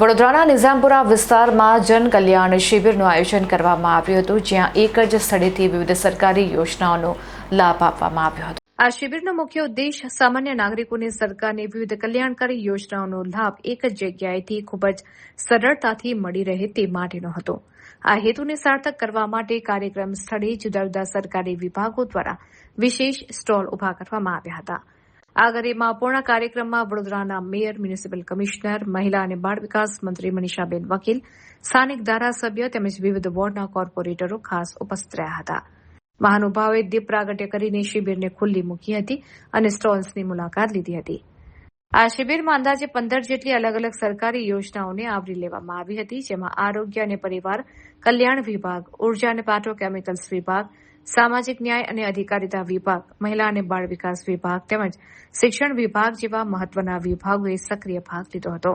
વડોદરાના નિઝામપુરા વિસ્તારમાં જનકલ્યાણ શિબિરનું આયોજન કરવામાં આવ્યું હતું, જ્યાં એક જ સ્થળેથી વિવિધ સરકારી યોજનાઓનો લાભ આપવામાં આવ્યો હતો. આ શિબિરનો મુખ્ય ઉદ્દેશ સામાન્ય નાગરિકોને સરકારની વિવિધ કલ્યાણકારી યોજનાઓનો લાભ એક જ જગ્યાએથી ખૂબ જ સરળતાથી મળી રહે તે માટેનો હતો. આ હેતુને સાર્થક કરવા માટે કાર્યક્રમ સ્થળે જુદા જુદા સરકારી વિભાગો દ્વારા વિશેષ સ્ટોલ ઉભા કરવામાં આવ્યા હતા. આ ગરિમાપૂર્ણ કાર્યક્રમમાં વડોદરાના મેયર, મ્યુનિસિપલ કમિશનર, મહિલા અને બાળ વિકાસ મંત્રી મનીષાબેન વકીલ, સ્થાનિક ધારાસભ્ય તેમજ વિવિધ વોર્ડના કોર્પોરેટરો ખાસ ઉપસ્થિત રહ્યા હતા. મહાનુભાવોએ દીપ પ્રાગટ્ય કરીને શિબિરને ખુલ્લી મૂકી હતી અને સ્ટોલ્સની મુલાકાત લીધી હતી. આ શિબિરમાં અંદાજે 15 જેટલી અલગ અલગ સરકારી યોજનાઓને આવરી લેવામાં આવી હતી, જેમાં આરોગ્ય અને પરિવાર કલ્યાણ વિભાગ, ઉર્જા અને પેટ્રોકેમિકલ્સ વિભાગ, સામાજિક ન્યાય અને અધિકારીતા વિભાગ, મહિલા અને બાળ વિકાસ વિભાગ તેમજ શિક્ષણ વિભાગ જેવા મહત્વના વિભાગોએ સક્રિય ભાગ લીધો હતો.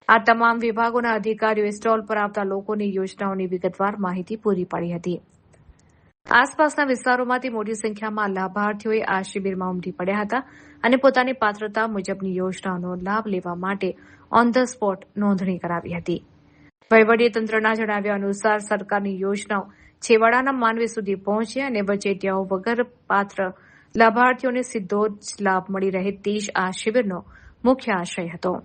આ તમામ વિભાગોના અધિકારીઓએ સ્ટોલ પર આવતા લોકોને યોજનાઓની વિગતવાર માહિતી પૂરી પાડી હતી. આસપાસના વિસ્તારોમાંથી મોટી સંખ્યામાં લાભાર્થીઓએ આ શિબિરમાં ઉમટી પડ્યા હતા અને પોતાની પાત્રતા મુજબની યોજનાઓનો લાભ લેવા માટે ઓન ધ સ્પોટ નોંધણી કરાવી હતી. વહીવટીતંત્રના જણાવ્યા અનુસાર સરકારની યોજનાઓ છેવાડાના માનવી સુધી પહોંચે અને વચેટિયાઓ વગર પાત્ર લાભાર્થીઓને સીધો જ લાભ મળી રહે તે જ આ શિબિરનો મુખ્ય આશય હતો.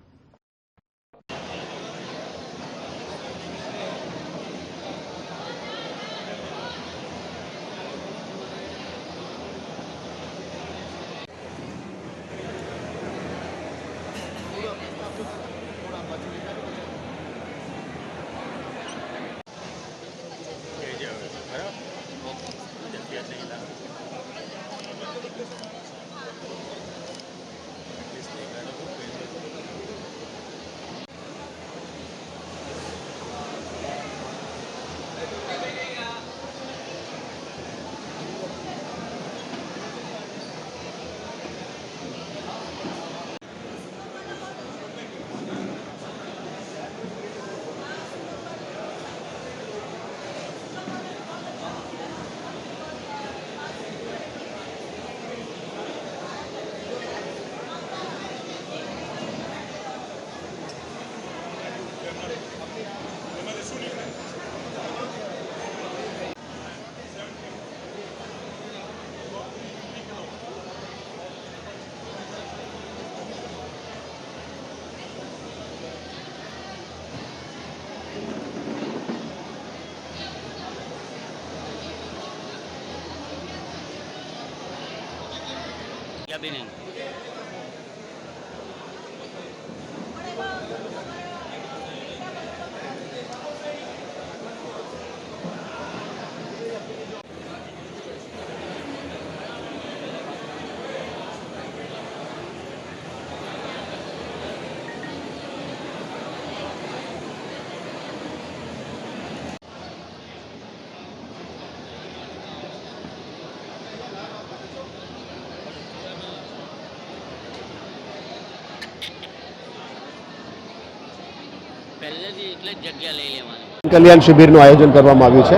કલ્યાણ શિબિરનું આયોજન કરવામાં આવ્યું છે.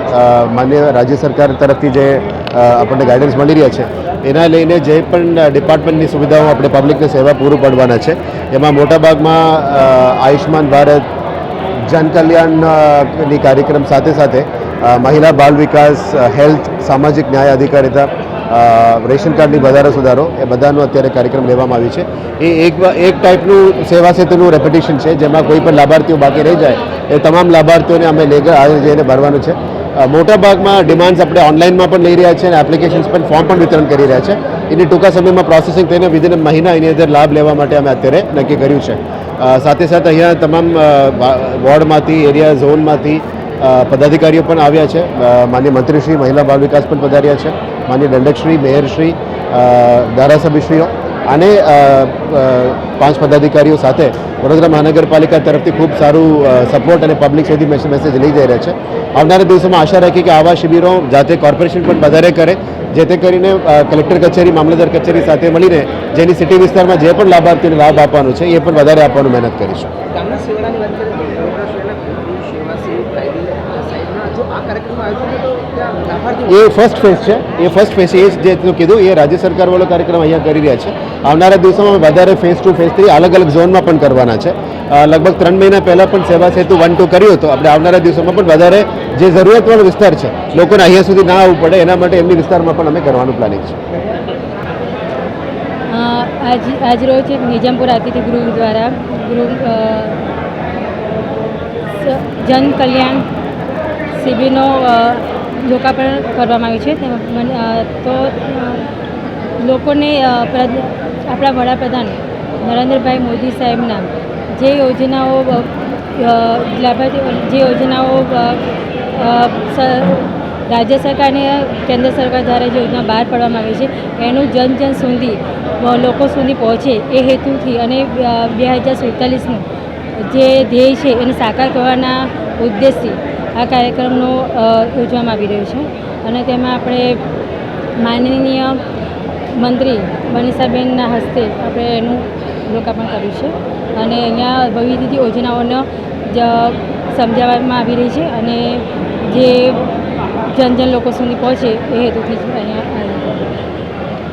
માન્ય રાજ્ય સરકાર તરફથી જે આપણને ગાઈડન્સ મળી રહ્યા છે એના લઈને જે પણ ડિપાર્ટમેન્ટની સુવિધાઓ આપણે પબ્લિકને સેવા પૂરું પાડવાના છે, એમાં મોટાભાગમાં આયુષ્માન ભારત, જનકલ્યાણની કાર્યક્રમ સાથે સાથે મહિલા બાળ વિકાસ, હેલ્થ, સામાજિક ન્યાય અધિકારીતા, રેશન કાર્ડની વધારો સુધારો એ બધાનો અત્યારે કાર્યક્રમ લેવામાં આવ્યો છે. એ એક ટાઈપનું સેવા સેતુનું રેપિટેશન છે, જેમાં કોઈ પણ લાભાર્થીઓ બાકી રહી જાય એ તમામ લાભાર્થીઓને અમે આજે જઈને ભરવાનું છે. મોટાભાગમાં ડિમાન્ડ્સ આપણે ઓનલાઈનમાં પણ લઈ રહ્યા છે અને એપ્લિકેશન્સ પણ ફોર્મ પણ વિતરણ કરી રહ્યા છે. એની ટૂંકા સમયમાં પ્રોસેસિંગ થઈને વિધિન મહિના એની અંદર લાભ લેવા માટે અમે અત્યારે નક્કી કર્યું છે. સાથે સાથે અહીંયા તમામ વોર્ડમાંથી, એરિયા ઝોનમાંથી પદાધિકારીઓ પણ આવ્યા છે. માન્ય મંત્રીશ્રી, મહિલા બાળ વિકાસ પણ પધાર્યા છે, માન્ય દંડકશ્રી, મેયરશ્રી, ધારાસભ્યશ્રીઓ અને 5 પદાધિકારીઓ સાથે વડોદરા મહાનગરપાલિકા તરફથી ખૂબ સારું સપોર્ટ અને પબ્લિક સુધી મેસેજ લઈ જઈ રહ્યા છે. આવનારા દિવસોમાં આશા રાખી કે આવા શિબિરો જાતે કોર્પોરેશન પણ વધારે કરે, જે તે કરીને કલેક્ટર કચેરી મામલતદાર કચેરી સાથે મળીને જેની સિટી વિસ્તારમાં જે પણ લાભાર્થીને લાભ આપવાનો છે એ પણ વધારે આપવાનું મહેનત કરીશું. ગામના સેવાળાની વાત કરીએ તો વડોદરા શહેરના સેવા સેવી કાયદી સાઈડમાં જો આ કાર્યક્રમનું આયોજન થાય તો ત્યાં લાભાર્થીઓ એ ફર્સ્ટ ફેઝ છે. એ ફર્સ્ટ ફેઝ એ જે કીધું એ રાજ્ય સરકારવાળો કાર્યક્રમ અહીંયા કરી રહ્યા છે. આવનારા દિવસોમાં વધારે ફેઝ 2 ફેઝ 3 અલગ અલગ ઝોનમાં પણ કરવાના છે. લગભગ 3 મહિના પહેલાં પણ સેવા સેતુ 1-2 કર્યું હતું. આપણે આવનારા દિવસોમાં પણ વધારે જે જરૂરિયાતવાળો વિસ્તાર છે લોકોને અહીંયા સુધી ના આવવું પડે એના માટે એમની વિસ્તારમાં પણ અમે કરવાનું પ્લાનિંગ છે. આજરોજ નિજામપુર અતિથિ ગૃહ દ્વારા જન કલ્યાણ શિબિરનો લોકાર્પણ કરવામાં આવ્યું છે. તો લોકોને આપણા વડાપ્રધાન નરેન્દ્રભાઈ મોદી સાહેબના જે યોજનાઓ રાજ્ય સરકાર અને કેન્દ્ર સરકાર દ્વારા જે યોજના બહાર પાડવામાં આવી છે એનું જન સુધી લોકો સુધી પહોંચે એ હેતુથી અને 2047નું જે ધ્યેય છે એને સાકાર કરવાના ઉદ્દેશથી આ કાર્યક્રમનો યોજવામાં આવી રહ્યો છે. અને તેમાં આપણે માનનીય મંત્રી મનીષાબેનના હસ્તે આપણે એનું લોકાર્પણ કર્યું છે. અને અહીંયા વિવિધ યોજનાઓનો સમજાવવામાં આવી રહી છે અને જે જન લોકો સુધી પહોંચે એ હેતુથી જ અહીંયા